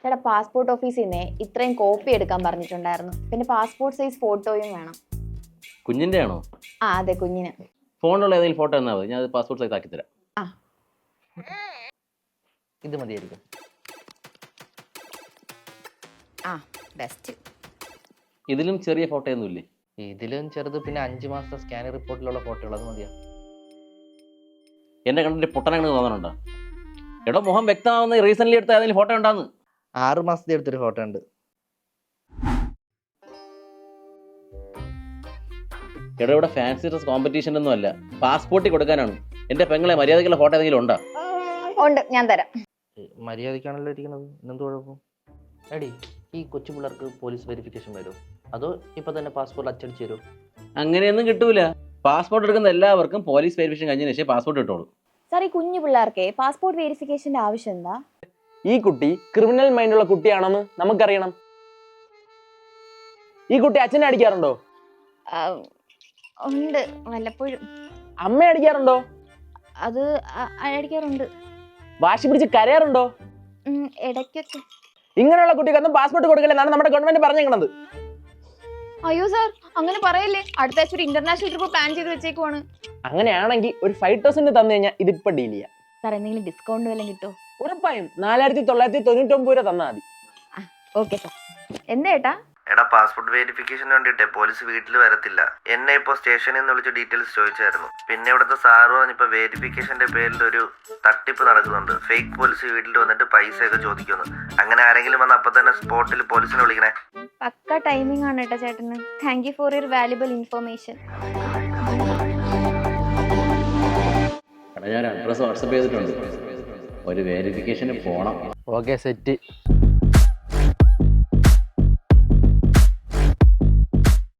ചേട്ടാ പാസ്പോർട്ട് ഓഫീസിൽ നിന്ന് ഇത്രയും കോപ്പി എടുക്കാൻ പറഞ്ഞിട്ടുണ്ടായിരുന്നു. പിന്നെ പാസ്പോർട്ട് സൈസ് ഫോട്ടോയും വേണം. കുഞ്ഞിന്റെ ആണോ? ആ അതെ, കുഞ്ഞിന്. ഫോണിലുള്ള ഏതെങ്കിലും ഫോട്ടോ എന്നാ മതി, ഞാൻ പാസ്പോർട്ട് സൈസ് ആക്കി തരാം. ആ ഇത് മതിയായിരിക്കും. ആ ബെസ്റ്റ്. ഇതിലും ചെറിയ ഫോട്ടോ ഒന്നും ഇല്ലേ? ഇതിലും ചെറുത് പിന്നെ 5 മാസത്തെ സ്കാനർ റിപ്പോർട്ടിലുള്ള ഫോട്ടോകൾ, അത് മതിയാ. എന്റെ കണ്ടിട്ട് പൊട്ടനാണെന്ന് തോന്നണുണ്ടോ? എടോ മുഖം വ്യക്തമാവുന്ന റീസെന്റ് എടുത്ത ഏതെങ്കിലും ഫോട്ടോ ഉണ്ടാന്ന്? 6 മാസത്തെ എടുത്തൊരു ഫോട്ടോ ഉണ്ട്. എടോ ഇവിടെ ഫാൻസി ഡ്രസ് കോമ്പറ്റീഷൻ ഒന്നും അല്ല, പാസ്പോർട്ടിൽ കൊടുക്കാനാണ്. എന്റെ പെങ്ങളെ മര്യാദക്കുള്ള ഫോട്ടോ ഏതെങ്കിലും ഉണ്ടോ? ഉണ്ട്, ഞാൻ തരാം. മര്യാദക്കാണല്ലോ ഇരിക്കുന്നത്, ഇന്നെന്ത് കുഴപ്പം? എടി, ഈ കൊച്ചു പിള്ളേർക്ക് പോലീസ് വെരിഫിക്കേഷൻ വരുമോ, അതോ ഇപ്പൊ തന്നെ പാസ്പോർട്ട് അച്ചടിച്ച് തരുമോ? അങ്ങനെയൊന്നും കിട്ടൂല. പാസ്പോർട്ട് എടുക്കുന്ന എല്ലാവർക്കും പോലീസ് വെരിഫിക്കേഷൻ കഴിഞ്ഞ ശേഷം പാസ്പോർട്ട് കിട്ടുള്ളൂ. സാർ, ഈ കുഞ്ഞു പിള്ളേർക്ക് പാസ്പോർട്ട് വെരിഫിക്കേഷന്റെ ആവശ്യം എന്താ? ഈ കുട്ടി ക്രിമിനൽ മൈൻഡുള്ള കുട്ടിയാണെന്ന് നമുക്കറിയണം. ഈ കുട്ടി അച്ഛനെ അടിക്കാറുണ്ടോ? ഉണ്ട്, വല്ലപ്പോഴും. അമ്മ അടിക്കാറുണ്ടോ? അത് അടിക്കാറുണ്ട്. വാശി പിടിച്ച് കരയാറുണ്ടോ? ഇടയ്ക്കൊക്കെ. ഇങ്ങനെയുള്ള കുട്ടിക്കൊന്നും പാസ്പോർട്ട് കൊടുക്കില്ലെന്നാണ് നമ്മുടെ ഗവൺമെന്റ് പറഞ്ഞേക്കണത്. അയ്യോ സാർ, അങ്ങനെ പറയല്ലേ. അടുത്ത ആഴ്ച ഒരു ഇന്റർനാഷണൽ ട്രിപ്പ് പ്ലാൻ ചെയ്ത് വെച്ചേക്കുവാണ്. അങ്ങനെയാണെങ്കിൽ ഒരു 5,000 തന്നു കഴിഞ്ഞാൽ ഇതിപ്പോ ഡീൽ ചെയ്യാം. സാർ, എന്തെങ്കിലും ഡിസ്കൗണ്ട് വല്ലതും കിട്ടുമോ? ഉറപ്പായും 4,999 രൂപ തന്നാൽ മതി. Okay sir. എന്താ ഏട്ടാ? എടാ, പാസ്പോർട്ട് വെരിഫിക്കേഷന് വേണ്ടിയിട്ടേ പോലീസ് വീട്ടിൽ വരത്തില്ല. എന്നെ ഇപ്പോൾ സ്റ്റേഷനിൽ നിന്ന് വിളിച്ച് ഡീറ്റെയിൽസ് ചോദിച്ചായിരുന്നു. പിന്നെ ഇവിടുത്തെ സാറ് പറഞ്ഞിപ്പോൾ വെരിഫിക്കേഷന്റെ പേരിൽ ഒരു തട്ടിപ്പ് നടക്കുന്നുണ്ട്. ഫേക്ക് പോലീസ് വീട്ടിൽ വന്നിട്ട് പൈസയൊക്കെ ചോദിക്കുന്നു. അങ്ങനെ ആരെങ്കിലും വന്ന് അപ്പം തന്നെ സ്പോട്ടിൽ പോലീസിനെ വിളിക്കണേ. പക്ക ടൈമിംഗ് ആണ് ഏട്ടാ ചേട്ടന്. Thank you for your valuable information. ഞാൻ അഡ്രസ് വാട്സപ്പ് ചെയ്തിട്ടുണ്ട്. ഒരു വെരിഫിക്കേഷന് പോണം. Okay, set.